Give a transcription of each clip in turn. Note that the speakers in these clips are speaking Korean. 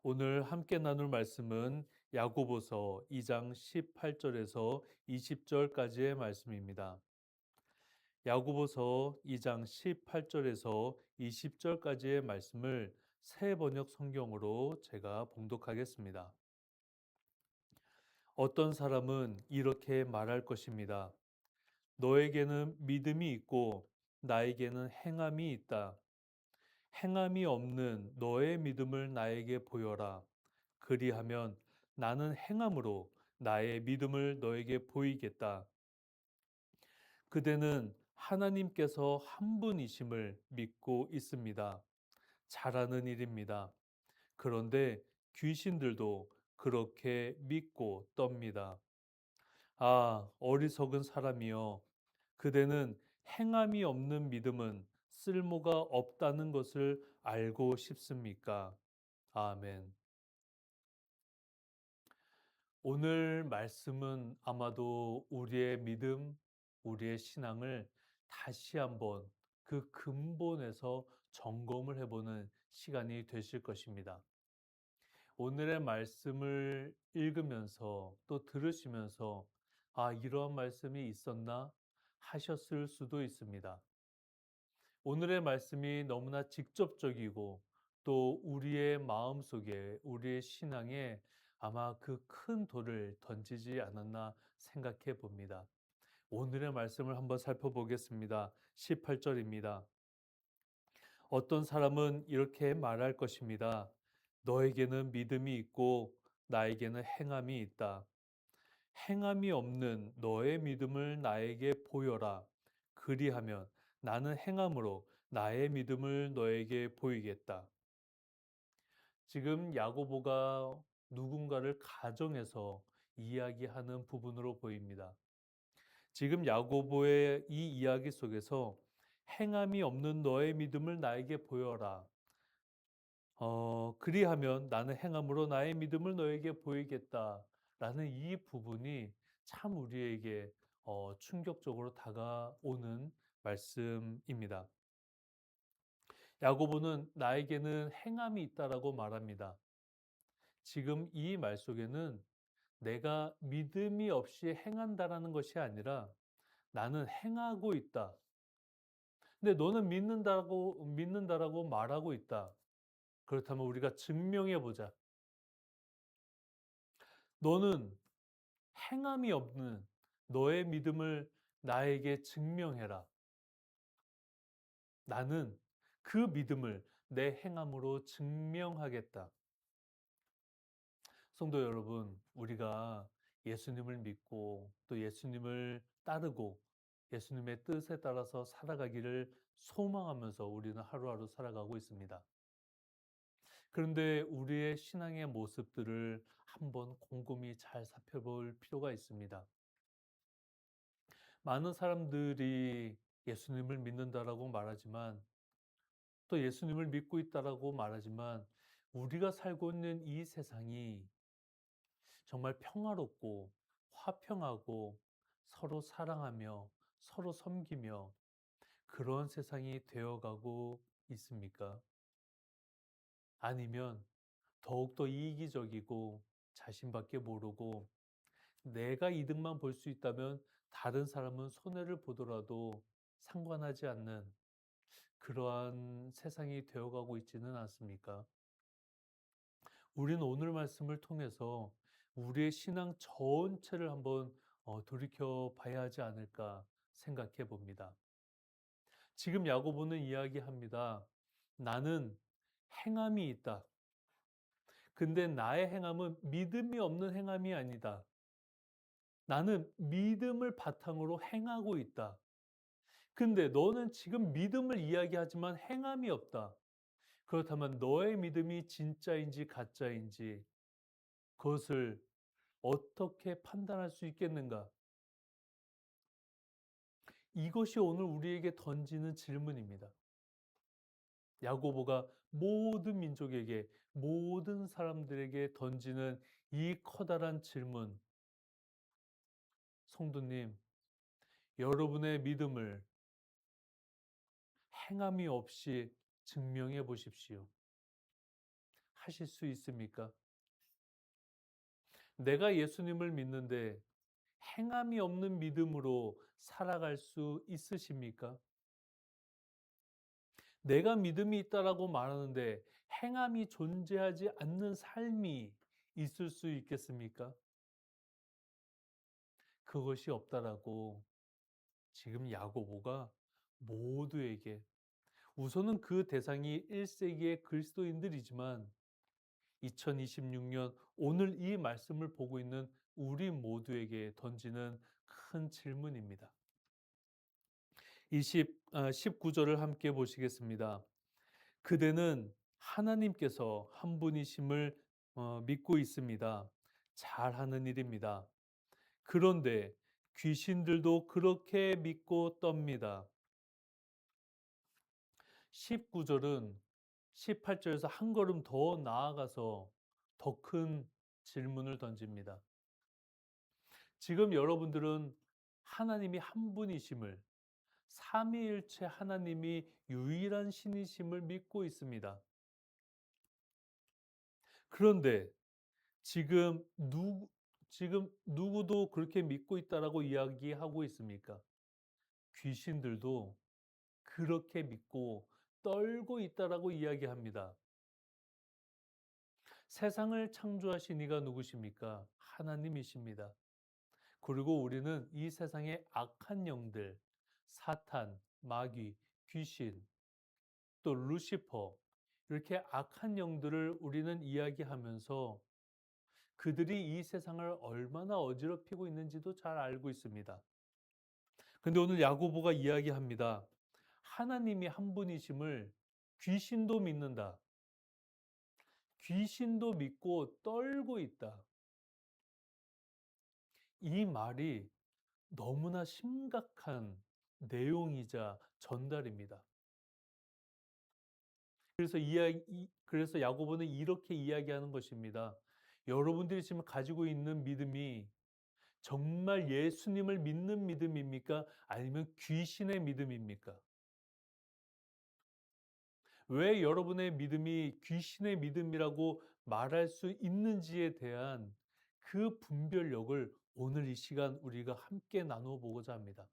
오늘 함께 나눌 말씀은 야고보서 2장 18절에서 20절까지의 말씀입니다. 야고보서 2장 18절에서 20절까지의 말씀을 새 번역 성경으로 제가 봉독하겠습니다. 어떤 사람은 이렇게 말할 것입니다. 너에게는 믿음이 있고 나에게는 행함이 있다. 행함이 없는 너의 믿음을 나에게 보여라. 그리하면 나는 행함으로 나의 믿음을 너에게 보이겠다. 그대는 하나님께서 한 분이심을 믿고 있습니다. 잘하는 일입니다. 그런데 귀신들도 그렇게 믿고 떱니다. 아, 어리석은 사람이여. 그대는 행함이 없는 믿음은 쓸모가 없다는 것을 알고 싶습니까? 아멘. 오늘 말씀은 아마도 우리의 믿음, 우리의 신앙을 다시 한번 그 근본에서 점검을 해보는 시간이 되실 것입니다. 오늘의 말씀을 읽으면서 또 들으시면서 아, 이러한 말씀이 있었나 하셨을 수도 있습니다. 오늘의 말씀이 너무나 직접적이고 또 우리의 마음속에 우리의 신앙에 아마 그 큰 돌을 던지지 않았나 생각해 봅니다. 오늘의 말씀을 한번 살펴보겠습니다. 18절입니다. 어떤 사람은 이렇게 말할 것입니다. 너에게는 믿음이 있고 나에게는 행함이 있다. 행함이 없는 너의 믿음을 나에게 보여라. 그리하면 나는 행함으로 나의 믿음을 너에게 보이겠다. 지금 야고보가 누군가를 가정해서 이야기하는 부분으로 보입니다. 지금 야고보의 이 이야기 속에서 행함이 없는 너의 믿음을 나에게 보여라. 그리하면 나는 행함으로 나의 믿음을 너에게 보이겠다. 라는 이 부분이 참 우리에게 충격적으로 다가오는 말씀입니다. 야고보는 나에게는 행함이 있다라고 말합니다. 지금 이 말 속에는 내가 믿음이 없이 행한다라는 것이 아니라 나는 행하고 있다. 근데 너는 믿는다라고 말하고 있다. 그렇다면 우리가 증명해 보자. 너는 행함이 없는 너의 믿음을 나에게 증명해라. 나는 그 믿음을 내 행함으로 증명하겠다. 성도 여러분, 우리가 예수님을 믿고 또 예수님을 따르고 예수님의 뜻에 따라서 살아가기를 소망하면서 우리는 하루하루 살아가고 있습니다. 그런데 우리의 신앙의 모습들을 한번 곰곰이 잘 살펴볼 필요가 있습니다. 많은 사람들이 예수님을 믿는다라고 말하지만 또 예수님을 믿고 있다라고 말하지만 우리가 살고 있는 이 세상이 정말 평화롭고 화평하고 서로 사랑하며 서로 섬기며 그런 세상이 되어가고 있습니까? 아니면 더욱더 이기적이고 자신밖에 모르고 내가 이득만 볼 수 있다면 다른 사람은 손해를 보더라도 상관하지 않는 그러한 세상이 되어가고 있지는 않습니까? 우리는 오늘 말씀을 통해서 우리의 신앙 전체를 한번 돌이켜 봐야 하지 않을까 생각해 봅니다. 지금 야고보는 이야기합니다. 나는 행함이 있다. 근데 나의 행함은 믿음이 없는 행함이 아니다. 나는 믿음을 바탕으로 행하고 있다. 근데 너는 지금 믿음을 이야기하지만 행함이 없다. 그렇다면 너의 믿음이 진짜인지 가짜인지 그것을 어떻게 판단할 수 있겠는가? 이것이 오늘 우리에게 던지는 질문입니다. 야고보가 모든 민족에게, 모든 사람들에게 던지는 이 커다란 질문. 성도님, 여러분의 믿음을 행함이 없이 증명해 보십시오. 하실 수 있습니까? 내가 예수님을 믿는데 행함이 없는 믿음으로 살아갈 수 있으십니까? 내가 믿음이 있다라고 말하는데 행함이 존재하지 않는 삶이 있을 수 있겠습니까? 그것이 없다라고 지금 야고보가 모두에게, 우선은 그 대상이 1세기의 그리스도인들이지만 2026년 오늘 이 말씀을 보고 있는 우리 모두에게 던지는 큰 질문입니다. 19절을 함께 보시겠습니다. 그대는 하나님께서 한 분이심을 믿고 있습니다. 잘하는 일입니다. 그런데 귀신들도 그렇게 믿고 떱니다. 19절은 18절에서 한 걸음 더 나아가서 더 큰 질문을 던집니다. 지금 여러분들은 하나님이 한 분이심을, 삼위일체 하나님이 유일한 신이심을 믿고 있습니다. 그런데 지금 누구도 그렇게 믿고 있다라고 이야기하고 있습니까? 귀신들도 그렇게 믿고 떨고 있다라고 이야기합니다. 세상을 창조하신 이가 누구십니까? 하나님이십니다. 그리고 우리는 이 세상의 악한 영들, 사탄, 마귀, 귀신, 또 루시퍼, 이렇게 악한 영들을 우리는 이야기하면서 그들이 이 세상을 얼마나 어지럽히고 있는지도 잘 알고 있습니다. 근데 오늘 야고보가 이야기합니다. 하나님이 한 분이심을 귀신도 믿는다. 귀신도 믿고 떨고 있다. 이 말이 너무나 심각한 내용이자 전달입니다. 그래서 야고보는 이렇게 이야기하는 것입니다. 여러분들이 지금 가지고 있는 믿음이 정말 예수님을 믿는 믿음입니까? 아니면 귀신의 믿음입니까? 왜 여러분의 믿음이 귀신의 믿음이라고 말할 수 있는지에 대한 그 분별력을 오늘 이 시간 우리가 함께 나누어 보고자 합니다.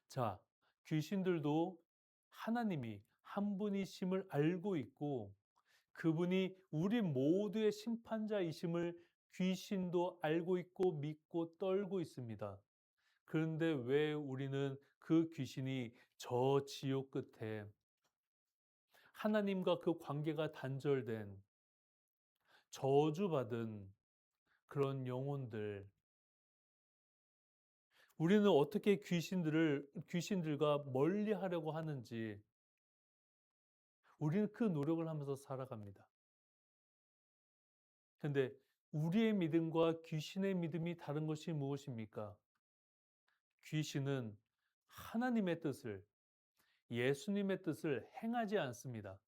자, 귀신들도 하나님이 한 분이심을 알고 있고 그분이 우리 모두의 심판자이심을 귀신도 알고 있고 믿고 떨고 있습니다. 그런데 왜 우리는 그 귀신이 저 지옥 끝에 하나님과 그 관계가 단절된 저주받은 그런 영혼들, 우리는 어떻게 귀신들과 멀리 하려고 하는지 우리는 그 노력을 하면서 살아갑니다. 근데 우리의 믿음과 귀신의 믿음이 다른 것이 무엇입니까? 귀신은 하나님의 뜻을, 예수님의 뜻을 행하지 않습니다.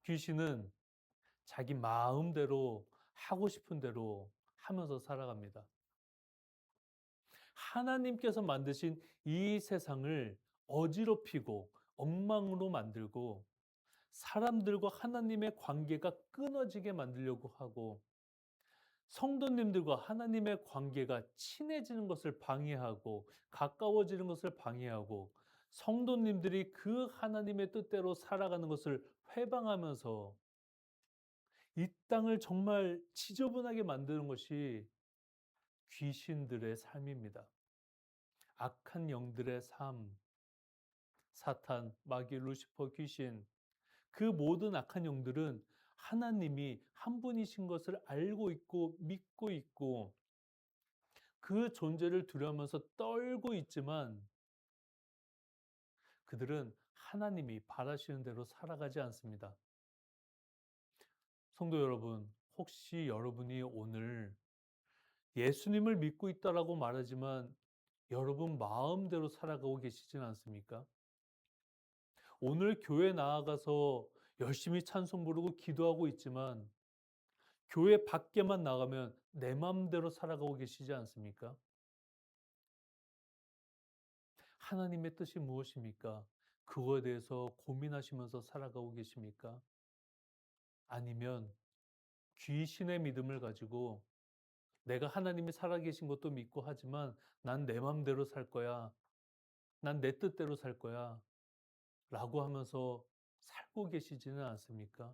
귀신은 자기 마음대로 하고 싶은 대로 하면서 살아갑니다. 하나님께서 만드신 이 세상을 어지럽히고 엉망으로 만들고 사람들과 하나님의 관계가 끊어지게 만들려고 하고 성도님들과 하나님의 관계가 친해지는 것을 방해하고 가까워지는 것을 방해하고 성도님들이 그 하나님의 뜻대로 살아가는 것을 회방하면서 이 땅을 정말 지저분하게 만드는 것이 귀신들의 삶입니다. 악한 영들의 삶, 사탄, 마귀, 루시퍼, 귀신, 그 모든 악한 영들은 하나님이 한 분이신 것을 알고 있고 믿고 있고 그 존재를 두려워하면서 떨고 있지만 그들은 하나님이 바라시는 대로 살아가지 않습니다. 성도 여러분, 혹시 여러분이 오늘 예수님을 믿고 있다라고 말하지만 여러분 마음대로 살아가고 계시진 않습니까? 오늘 교회 나아가서 열심히 찬송 부르고 기도하고 있지만 교회 밖에만 나가면 내 마음대로 살아가고 계시지 않습니까? 하나님의 뜻이 무엇입니까? 그거에 대해서 고민하시면서 살아가고 계십니까? 아니면 귀신의 믿음을 가지고 내가 하나님이 살아계신 것도 믿고 하지만 '난 내 맘대로 살 거야. 난 내 뜻대로 살 거야.' 라고 하면서 살고 계시지는 않습니까?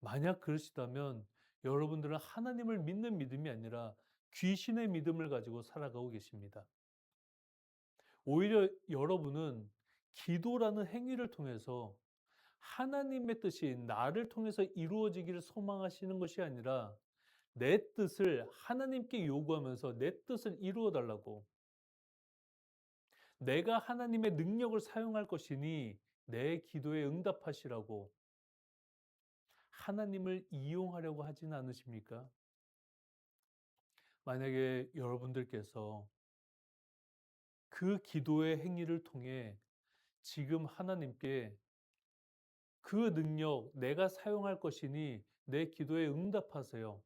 만약 그러시다면 여러분들은 하나님을 믿는 믿음이 아니라 귀신의 믿음을 가지고 살아가고 계십니다. 오히려 여러분은 기도라는 행위를 통해서 하나님의 뜻이 나를 통해서 이루어지기를 소망하시는 것이 아니라 내 뜻을 하나님께 요구하면서 내 뜻을 이루어 달라고, 내가 하나님의 능력을 사용할 것이니 내 기도에 응답하시라고 하나님을 이용하려고 하진 않으십니까? 만약에 여러분들께서 그 기도의 행위를 통해 지금 하나님께 그 능력 내가 사용할 것이니 내 기도에 응답하세요.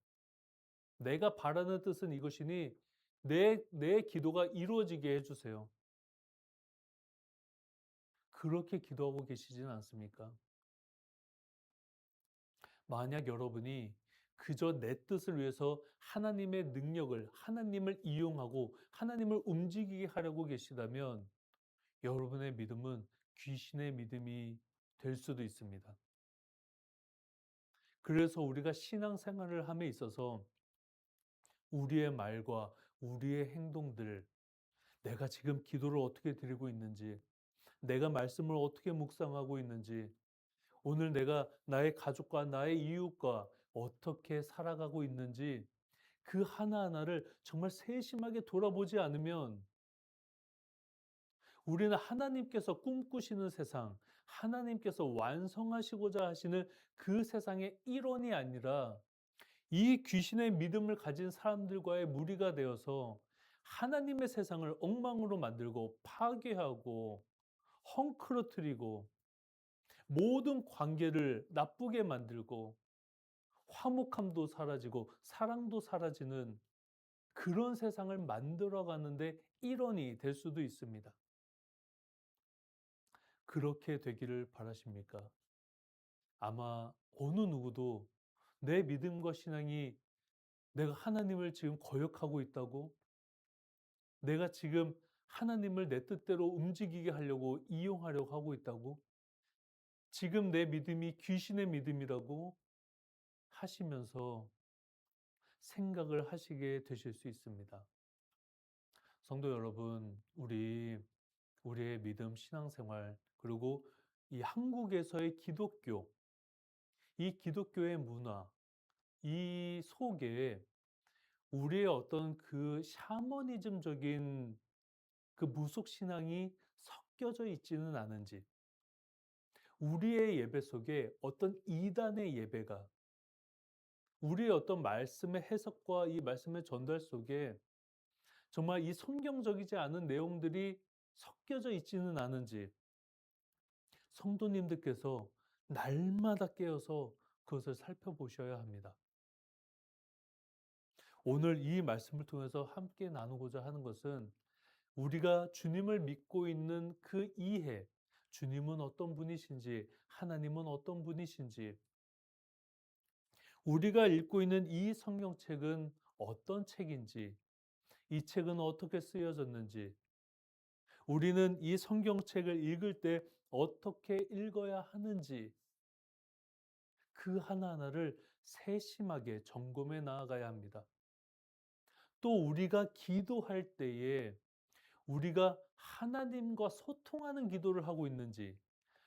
내가 바라는 뜻은 이것이니 내 기도가 이루어지게 해주세요. 그렇게 기도하고 계시진 않습니까? 만약 여러분이 그저 내 뜻을 위해서 하나님의 능력을, 하나님을 이용하고 하나님을 움직이게 하려고 계시다면 여러분의 믿음은 귀신의 믿음이 될 수도 있습니다. 그래서 우리가 신앙생활을 함에 있어서 우리의 말과 우리의 행동들, 내가 지금 기도를 어떻게 드리고 있는지, 내가 말씀을 어떻게 묵상하고 있는지, 오늘 내가 나의 가족과 나의 이웃과 어떻게 살아가고 있는지 그 하나하나를 정말 세심하게 돌아보지 않으면 우리는 하나님께서 꿈꾸시는 세상, 하나님께서 완성하시고자 하시는 그 세상의 일원이 아니라 이 귀신의 믿음을 가진 사람들과의 무리가 되어서 하나님의 세상을 엉망으로 만들고 파괴하고 헝클어뜨리고 모든 관계를 나쁘게 만들고 화목함도 사라지고 사랑도 사라지는 그런 세상을 만들어 가는데 일원이 될 수도 있습니다. 그렇게 되기를 바라십니까? 아마 어느 누구도 내 믿음과 신앙이 내가 하나님을 지금 거역하고 있다고, 내가 지금 하나님을 내 뜻대로 움직이게 하려고 이용하려고 하고 있다고, 지금 내 믿음이 귀신의 믿음이라고 하시면서 생각을 하시게 되실 수 있습니다. 성도 여러분, 우리의 믿음, 신앙생활, 그리고 이 한국에서의 기독교, 이 기독교의 문화, 이 속에 우리의 어떤 그 샤머니즘적인 그 무속 신앙이 섞여져 있지는 않은지, 우리의 예배 속에 어떤 이단의 예배가 우리의 어떤 말씀의 해석과 이 말씀의 전달 속에 정말 이 성경적이지 않은 내용들이 섞여져 있지는 않은지 성도님들께서 날마다 깨어서 그것을 살펴보셔야 합니다. 오늘 이 말씀을 통해서 함께 나누고자 하는 것은 우리가 주님을 믿고 있는 그 이해, 주님은 어떤 분이신지, 하나님은 어떤 분이신지, 우리가 읽고 있는 이 성경책은 어떤 책인지, 이 책은 어떻게 쓰여졌는지, 우리는 이 성경책을 읽을 때 어떻게 읽어야 하는지, 그 하나하나를 세심하게 점검해 나아가야 합니다. 또 우리가 기도할 때에 우리가 하나님과 소통하는 기도를 하고 있는지,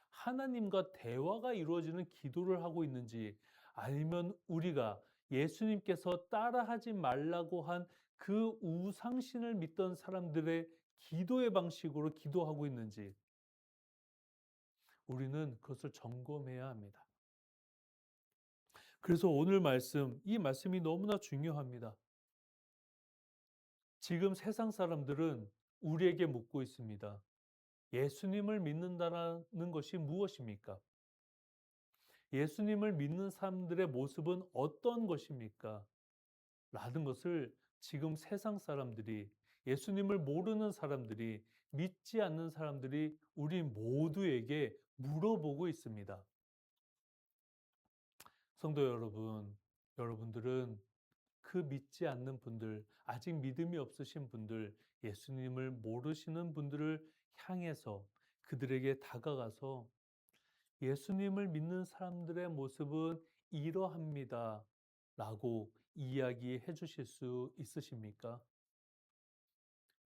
하나님과 대화가 이루어지는 기도를 하고 있는지, 아니면 우리가 예수님께서 따라하지 말라고 한 그 우상신을 믿던 사람들의 기도의 방식으로 기도하고 있는지, 우리는 그것을 점검해야 합니다. 그래서 오늘 말씀, 이 말씀이 너무나 중요합니다. 지금 세상 사람들은 우리에게 묻고 있습니다. 예수님을 믿는다라는 것이 무엇입니까? 예수님을 믿는 사람들의 모습은 어떤 것입니까? 라는 것을 지금 세상 사람들이, 예수님을 모르는 사람들이, 믿지 않는 사람들이 우리 모두에게 물어보고 있습니다. 성도 여러분, 여러분들은 그 믿지 않는 분들, 아직 믿음이 없으신 분들, 예수님을 모르시는 분들을 향해서 그들에게 다가가서 예수님을 믿는 사람들의 모습은 이러합니다. 라고 이야기해 주실 수 있으십니까?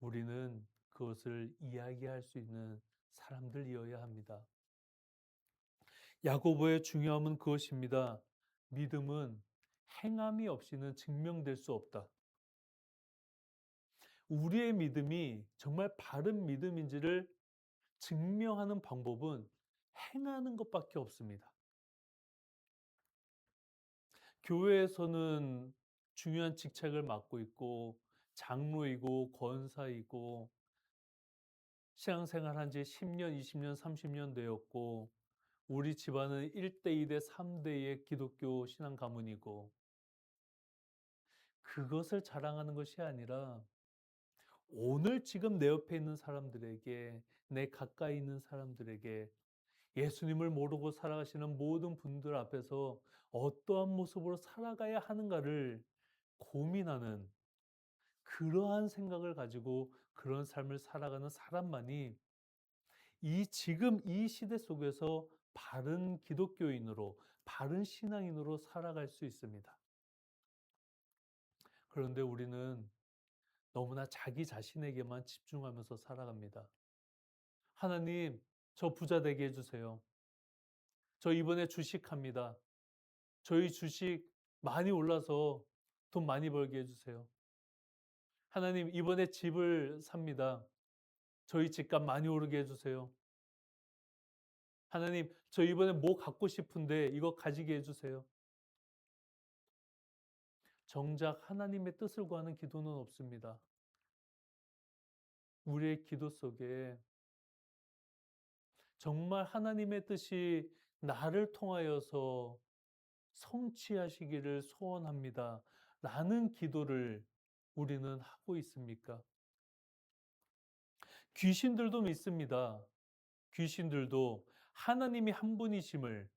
우리는 그것을 이야기할 수 있는 사람들이어야 합니다. 야고보의 중요함은 그것입니다. 믿음은 행함이 없이는 증명될 수 없다. 우리의 믿음이 정말 바른 믿음인지를 증명하는 방법은 행하는 것밖에 없습니다. 교회에서는 중요한 직책을 맡고 있고 장로이고 권사이고 신앙생활 한 지 10년, 20년, 30년 되었고 우리 집안은 1대, 2대, 3대의 기독교 신앙 가문이고 그것을 자랑하는 것이 아니라 오늘 지금 내 옆에 있는 사람들에게 내 가까이 있는 사람들에게 예수님을 모르고 살아가시는 모든 분들 앞에서 어떠한 모습으로 살아가야 하는가를 고민하는 그러한 생각을 가지고 그런 삶을 살아가는 사람만이 지금 이 시대 속에서 바른 기독교인으로, 바른 신앙인으로 살아갈 수 있습니다. 그런데 우리는 너무나 자기 자신에게만 집중하면서 살아갑니다. 하나님, 저 부자 되게 해주세요. 저 이번에 주식합니다. 저희 주식 많이 올라서 돈 많이 벌게 해주세요. 하나님, 이번에 집을 삽니다. 저희 집값 많이 오르게 해주세요. 하나님, 저 이번에 뭐 갖고 싶은데 이거 가지게 해주세요. 정작 하나님의 뜻을 구하는 기도는 없습니다. 우리의 기도 속에 정말 하나님의 뜻이 나를 통하여서 성취하시기를 소원합니다. 라는 기도를 우리는 하고 있습니까? 귀신들도 믿습니다. 귀신들도 하나님이 한 분이심을,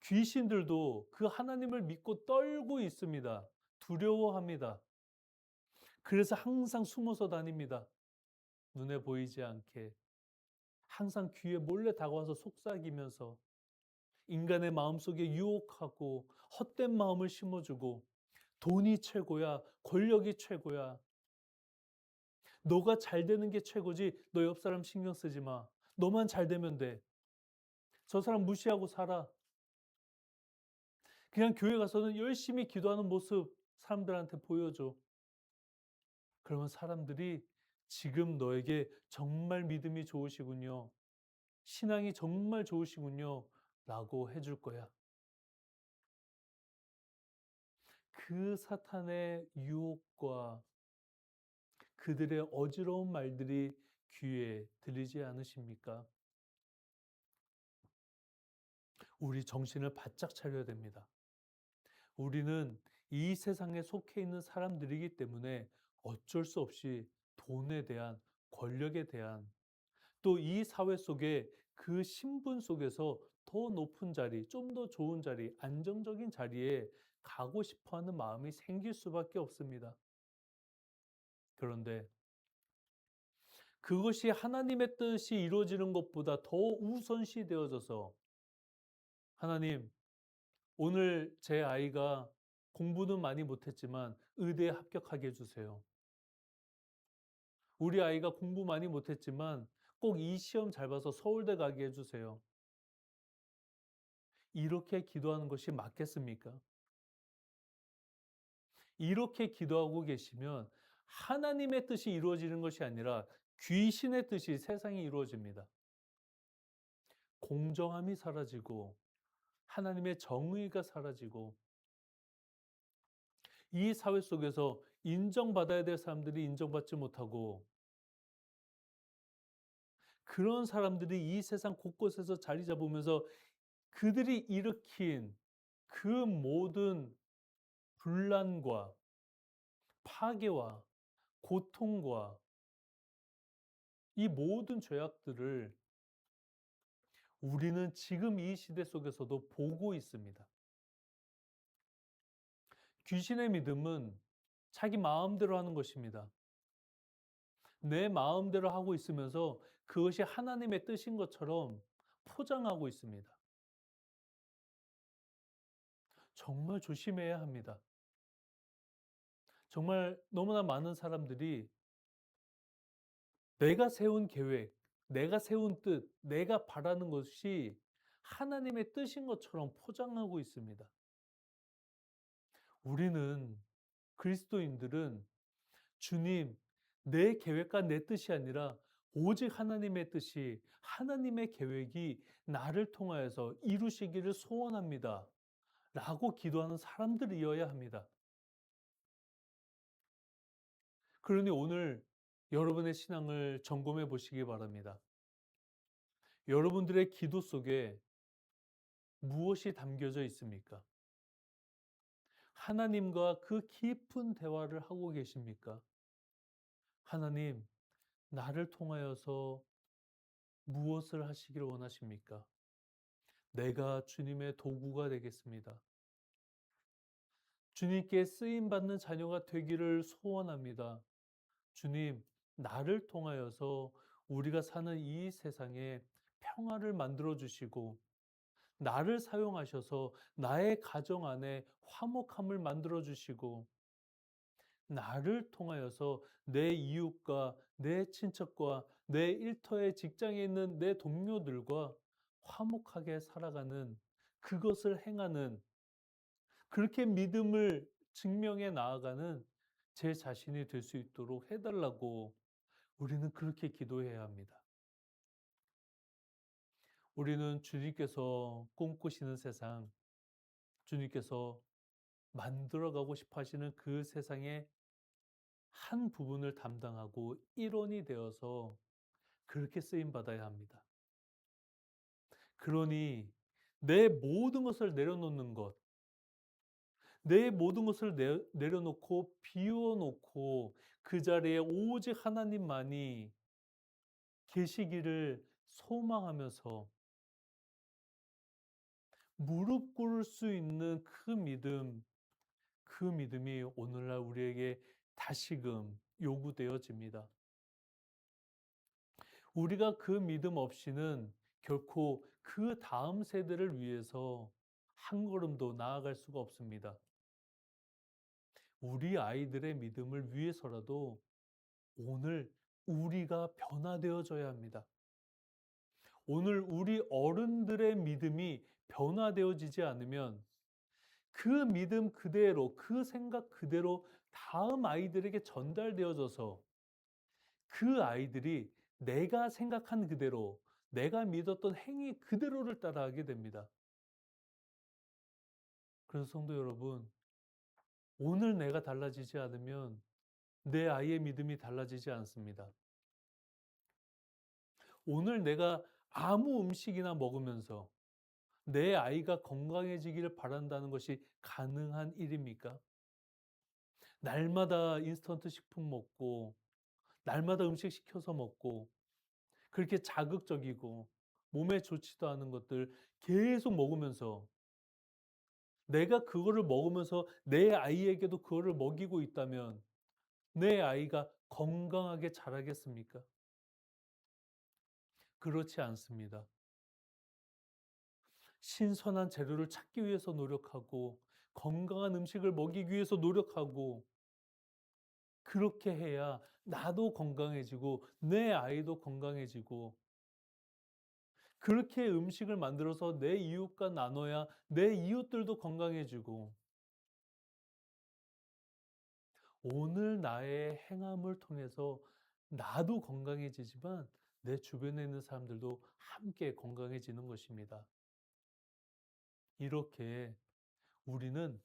귀신들도 그 하나님을 믿고 떨고 있습니다. 두려워합니다. 그래서 항상 숨어서 다닙니다. 눈에 보이지 않게. 항상 귀에 몰래 다가와서 속삭이면서 인간의 마음속에 유혹하고 헛된 마음을 심어주고 돈이 최고야, 권력이 최고야. 너가 잘 되는 게 최고지. 너 옆 사람 신경 쓰지 마. 너만 잘 되면 돼. 저 사람 무시하고 살아. 그냥 교회 가서는 열심히 기도하는 모습 사람들한테 보여줘. 그러면 사람들이 지금 너에게 정말 믿음이 좋으시군요. 신앙이 정말 좋으시군요. 라고 해줄 거야. 그 사탄의 유혹과 그들의 어지러운 말들이 귀에 들리지 않으십니까? 우리 정신을 바짝 차려야 됩니다. 우리는 이 세상에 속해 있는 사람들이기 때문에 어쩔 수 없이 돈에 대한, 권력에 대한, 또 이 사회 속에 그 신분 속에서 더 높은 자리, 좀 더 좋은 자리, 안정적인 자리에 가고 싶어 하는 마음이 생길 수밖에 없습니다. 그런데 그것이 하나님의 뜻이 이루어지는 것보다 더 우선시 되어져서 하나님, 오늘 제 아이가 공부는 많이 못했지만 의대에 합격하게 해주세요. 우리 아이가 공부 많이 못했지만 꼭 이 시험 잘 봐서 서울대 가게 해주세요. 이렇게 기도하는 것이 맞겠습니까? 이렇게 기도하고 계시면 하나님의 뜻이 이루어지는 것이 아니라 귀신의 뜻이 세상에 이루어집니다. 공정함이 사라지고 하나님의 정의가 사라지고 이 사회 속에서 인정받아야 될 사람들이 인정받지 못하고 그런 사람들이 이 세상 곳곳에서 자리 잡으면서 그들이 일으킨 그 모든 분란과 파괴와 고통과 이 모든 죄악들을 우리는 지금 이 시대 속에서도 보고 있습니다. 귀신의 믿음은 자기 마음대로 하는 것입니다. 내 마음대로 하고 있으면서 그것이 하나님의 뜻인 것처럼 포장하고 있습니다. 정말 조심해야 합니다. 정말 너무나 많은 사람들이 내가 세운 계획, 내가 세운 뜻, 내가 바라는 것이 하나님의 뜻인 것처럼 포장하고 있습니다. 우리는 그리스도인들은 주님, 내 계획과 내 뜻이 아니라 오직 하나님의 뜻이, 하나님의 계획이 나를 통하여서 이루시기를 소원합니다. 라고 기도하는 사람들이어야 합니다. 그러니 오늘 여러분의 신앙을 점검해 보시기 바랍니다. 여러분들의 기도 속에 무엇이 담겨져 있습니까? 하나님과 그 깊은 대화를 하고 계십니까? 하나님, 나를 통하여서 무엇을 하시기를 원하십니까? 내가 주님의 도구가 되겠습니다. 주님께 쓰임받는 자녀가 되기를 소원합니다. 주님, 나를 통하여서 우리가 사는 이 세상에 평화를 만들어 주시고, 나를 사용하셔서 나의 가정 안에 화목함을 만들어 주시고, 나를 통하여서 내 이웃과 내 친척과 내 일터의 직장에 있는 내 동료들과 화목하게 살아가는 그것을 행하는 그렇게 믿음을 증명해 나아가는 제 자신이 될 수 있도록 해달라고 우리는 그렇게 기도해야 합니다. 우리는 주님께서 꿈꾸시는 세상, 주님께서 만들어가고 싶어 하시는 그 세상의 한 부분을 담당하고 일원이 되어서 그렇게 쓰임받아야 합니다. 그러니 내 모든 것을 내려놓는 것, 내 모든 것을 내려놓고 비워놓고 그 자리에 오직 하나님만이 계시기를 소망하면서 무릎 꿇을 수 있는 그 믿음이 오늘날 우리에게 다시금 요구되어집니다. 우리가 그 믿음 없이는 결코 그 다음 세대를 위해서 한 걸음도 나아갈 수가 없습니다. 우리 아이들의 믿음을 위해서라도 오늘 우리가 변화되어져야 합니다. 오늘 우리 어른들의 믿음이 변화되어지지 않으면 그 믿음 그대로, 그 생각 그대로 다음 아이들에게 전달되어져서 그 아이들이 내가 생각한 그대로, 내가 믿었던 행위 그대로를 따라하게 됩니다. 그래서 성도 여러분, 오늘 내가 달라지지 않으면 내 아이의 믿음이 달라지지 않습니다. 오늘 내가 아무 음식이나 먹으면서 내 아이가 건강해지기를 바란다는 것이 가능한 일입니까? 날마다 인스턴트 식품 먹고, 날마다 음식 시켜서 먹고, 그렇게 자극적이고, 몸에 좋지도 않은 것들 계속 먹으면서 내가 그거를 먹으면서 내 아이에게도 그거를 먹이고 있다면 내 아이가 건강하게 자라겠습니까? 그렇지 않습니다. 신선한 재료를 찾기 위해서 노력하고 건강한 음식을 먹이기 위해서 노력하고 그렇게 해야 나도 건강해지고 내 아이도 건강해지고 그렇게 음식을 만들어서 내 이웃과 나눠야 내 이웃들도 건강해지고 오늘 나의 행함을 통해서 나도 건강해지지만 내 주변에 있는 사람들도 함께 건강해지는 것입니다. 이렇게 우리는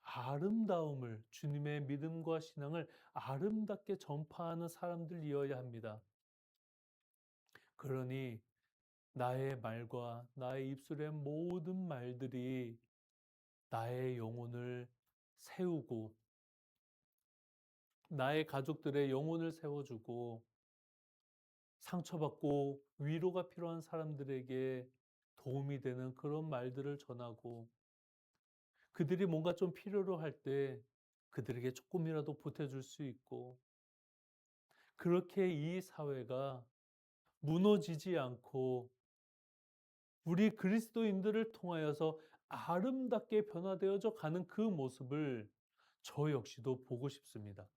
아름다움을, 주님의 믿음과 신앙을 아름답게 전파하는 사람들이어야 합니다. 그러니 나의 말과 나의 입술의 모든 말들이 나의 영혼을 세우고 나의 가족들의 영혼을 세워주고 상처받고 위로가 필요한 사람들에게 도움이 되는 그런 말들을 전하고 그들이 뭔가 좀 필요로 할 때 그들에게 조금이라도 보태줄 수 있고 그렇게 이 사회가 무너지지 않고 우리 그리스도인들을 통하여서 아름답게 변화되어져 가는 그 모습을 저 역시도 보고 싶습니다.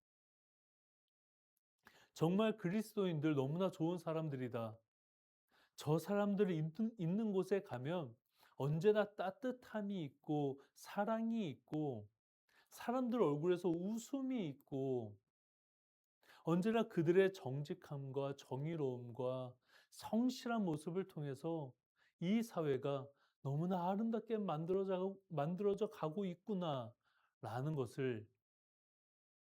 정말 그리스도인들 너무나 좋은 사람들이다. 저 사람들이 있는 곳에 가면 언제나 따뜻함이 있고 사랑이 있고 사람들 얼굴에서 웃음이 있고 언제나 그들의 정직함과 정의로움과 성실한 모습을 통해서 이 사회가 너무나 아름답게 만들어져 가고 있구나라는 것을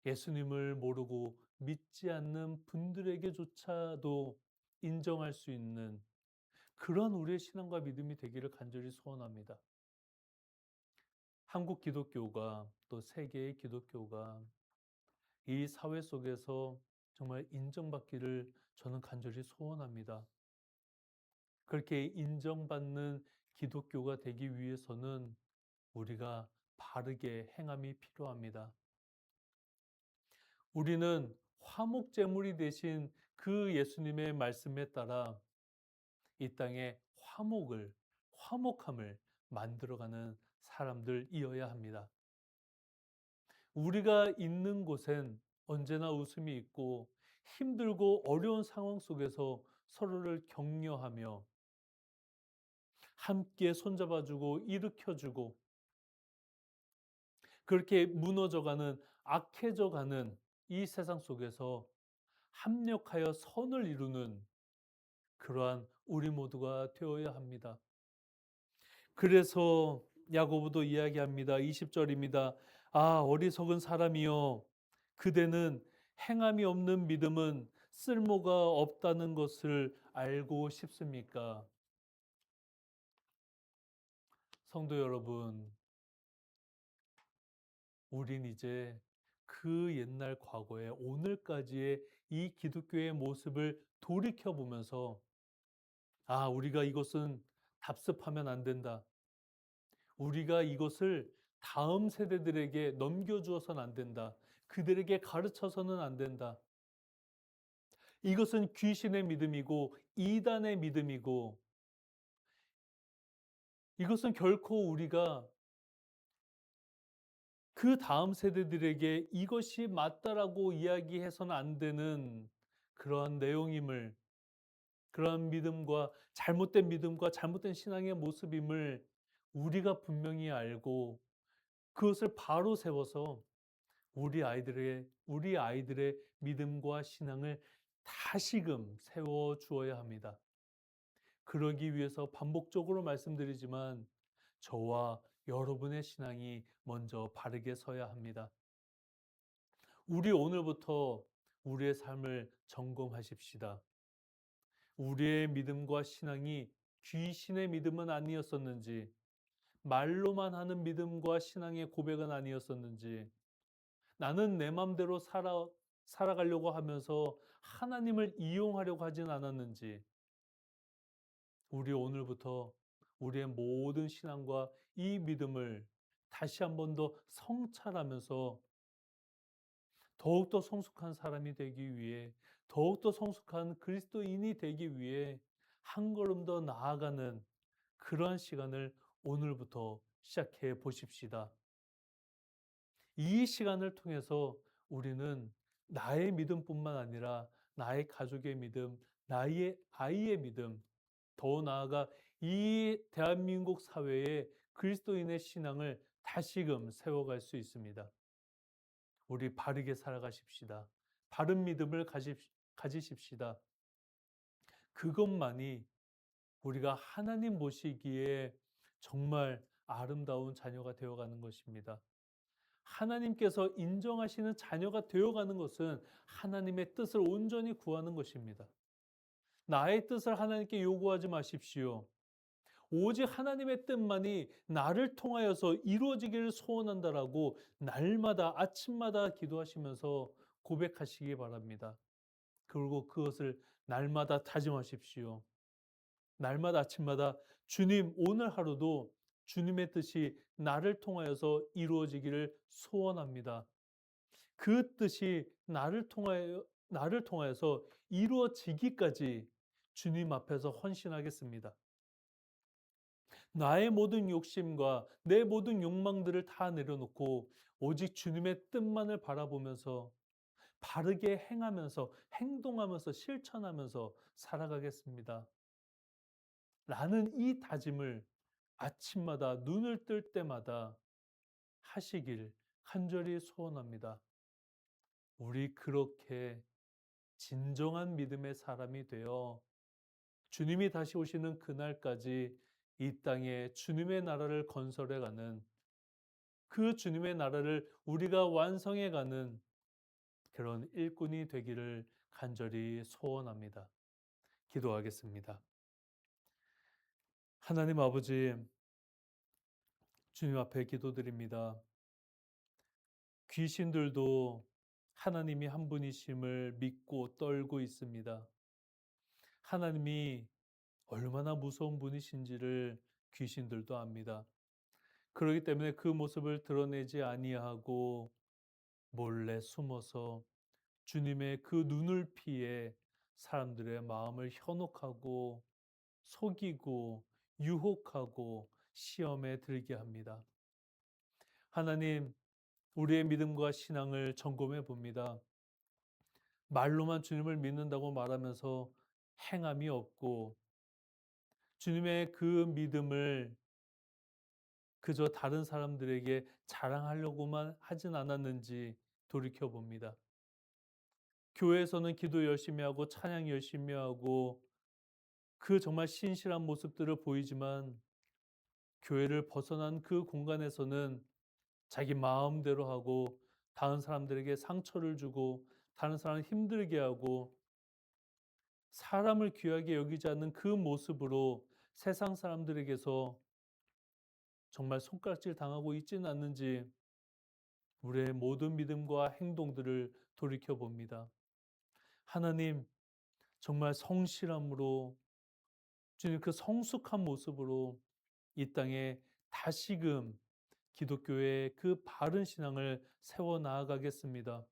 예수님을 모르고 믿지 않는 분들에게조차도 인정할 수 있는 그런 우리의 신앙과 믿음이 되기를 간절히 소원합니다. 한국 기독교가 또 세계의 기독교가 이 사회 속에서 정말 인정받기를 저는 간절히 소원합니다. 그렇게 인정받는 기독교가 되기 위해서는 우리가 바르게 행함이 필요합니다. 우리는 화목제물이 되신 그 예수님의 말씀에 따라 이 땅에 화목함을 만들어가는 사람들이어야 합니다. 우리가 있는 곳엔 언제나 웃음이 있고 힘들고 어려운 상황 속에서 서로를 격려하며 함께 손잡아주고 일으켜주고 그렇게 무너져가는 악해져가는 이 세상 속에서 합력하여 선을 이루는 그러한 우리 모두가 되어야 합니다. 그래서 야고보도 이야기합니다. 20절입니다. 아, 어리석은 사람이여, 그대는 행함이 없는 믿음은 쓸모가 없다는 것을 알고 싶습니까? 성도 여러분, 우린 이제 그 옛날 과거에 오늘까지의 이 기독교의 모습을 돌이켜 보면서 아, 우리가 이것은 답습하면 안 된다. 우리가 이것을 다음 세대들에게 넘겨주어서는 안 된다. 그들에게 가르쳐서는 안 된다. 이것은 귀신의 믿음이고 이단의 믿음이고 이것은 결코 우리가 그 다음 세대들에게 이것이 맞다라고 이야기해서는 안 되는 그러한 내용임을 그러한 믿음과 잘못된 신앙의 모습임을 우리가 분명히 알고 그것을 바로 세워서 우리 아이들의 믿음과 신앙을 다시금 세워 주어야 합니다. 그러기 위해서 반복적으로 말씀드리지만 저와 여러분의 신앙이 먼저 바르게 서야 합니다. 우리 오늘부터 우리의 삶을 점검하십시다. 우리의 믿음과 신앙이 귀신의 믿음은 아니었었는지, 말로만 하는 믿음과 신앙의 고백은 아니었었는지, 나는 내 맘대로 살아가려고 하면서 하나님을 이용하려고 하진 않았는지, 우리 오늘부터 우리의 모든 신앙과 이 믿음을 다시 한 번 더 성찰하면서 더욱더 성숙한 사람이 되기 위해, 더욱더 성숙한 그리스도인이 되기 위해 한 걸음 더 나아가는 그러한 시간을 오늘부터 시작해 보십시다. 이 시간을 통해서 우리는 나의 믿음뿐만 아니라 나의 가족의 믿음, 나의 아이의 믿음, 더 나아가 이 대한민국 사회의 그리스도인의 신앙을 다시금 세워갈 수 있습니다. 우리 바르게 살아가십시다. 바른 믿음을 가지십시다. 그것만이 우리가 하나님 보시기에 정말 아름다운 자녀가 되어가는 것입니다. 하나님께서 인정하시는 자녀가 되어가는 것은 하나님의 뜻을 온전히 구하는 것입니다. 나의 뜻을 하나님께 요구하지 마십시오. 오직 하나님의 뜻만이 나를 통하여서 이루어지기를 소원한다라고 날마다 아침마다 기도하시면서 고백하시기 바랍니다. 그리고 그것을 날마다 다짐하십시오. 날마다 아침마다 주님, 오늘 하루도 주님의 뜻이 나를 통하여서 이루어지기를 소원합니다. 그 뜻이 나를 통하여서 이루어지기까지 주님 앞에서 헌신하겠습니다. 나의 모든 욕심과 내 모든 욕망들을 다 내려놓고 오직 주님의 뜻만을 바라보면서 바르게 행하면서 행동하면서 실천하면서 살아가겠습니다. 라는 이 다짐을 아침마다 눈을 뜰 때마다 하시길 간절히 소원합니다. 우리 그렇게 진정한 믿음의 사람이 되어 주님이 다시 오시는 그날까지 이 땅에 주님의 나라를 건설해가는, 그 주님의 나라를 우리가 완성해가는 그런 일꾼이 되기를 간절히 소원합니다. 기도하겠습니다. 하나님 아버지, 주님 앞에 기도드립니다. 귀신들도 하나님이 한 분이심을 믿고 떨고 있습니다. 하나님이 얼마나 무서운 분이신지를 귀신들도 압니다. 그렇기 때문에 그 모습을 드러내지 아니하고 몰래 숨어서 주님의 그 눈을 피해 사람들의 마음을 현혹하고 속이고 유혹하고 시험에 들게 합니다. 하나님, 우리의 믿음과 신앙을 점검해 봅니다. 말로만 주님을 믿는다고 말하면서 행함이 없고 주님의 그 믿음을 그저 다른 사람들에게 자랑하려고만 하진 않았는지 돌이켜 봅니다. 교회에서는 기도 열심히 하고 찬양 열심히 하고 그 정말 신실한 모습들을 보이지만 교회를 벗어난 그 공간에서는 자기 마음대로 하고 다른 사람들에게 상처를 주고 다른 사람을 힘들게 하고 사람을 귀하게 여기지 않는 그 모습으로 세상 사람들에게서 정말 손가락질 당하고 있지는 않는지 우리의 모든 믿음과 행동들을 돌이켜 봅니다. 하나님, 정말 성실함으로 주님 그 성숙한 모습으로 이 땅에 다시금 기독교의 그 바른 신앙을 세워 나아가겠습니다.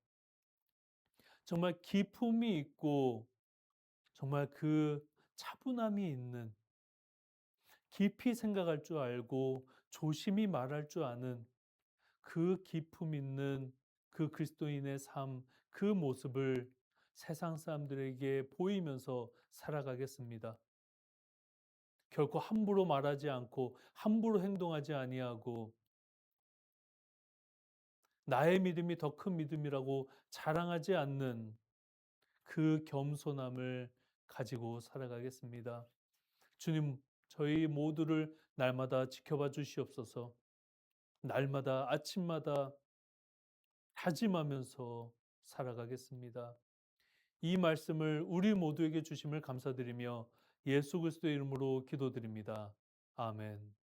정말 기품이 있고 정말 그 차분함이 있는, 깊이 생각할 줄 알고 조심히 말할 줄 아는 그 기품 있는 그 그리스도인의 삶, 그 모습을 세상 사람들에게 보이면서 살아가겠습니다. 결코 함부로 말하지 않고 함부로 행동하지 아니하고 나의 믿음이 더 큰 믿음이라고 자랑하지 않는 그 겸손함을 가지고 살아가겠습니다. 주님, 저희 모두를 날마다 지켜봐 주시옵소서. 날마다 아침마다 다짐하면서 살아가겠습니다. 이 말씀을 우리 모두에게 주심을 감사드리며 예수 그리스도의 이름으로 기도드립니다. 아멘.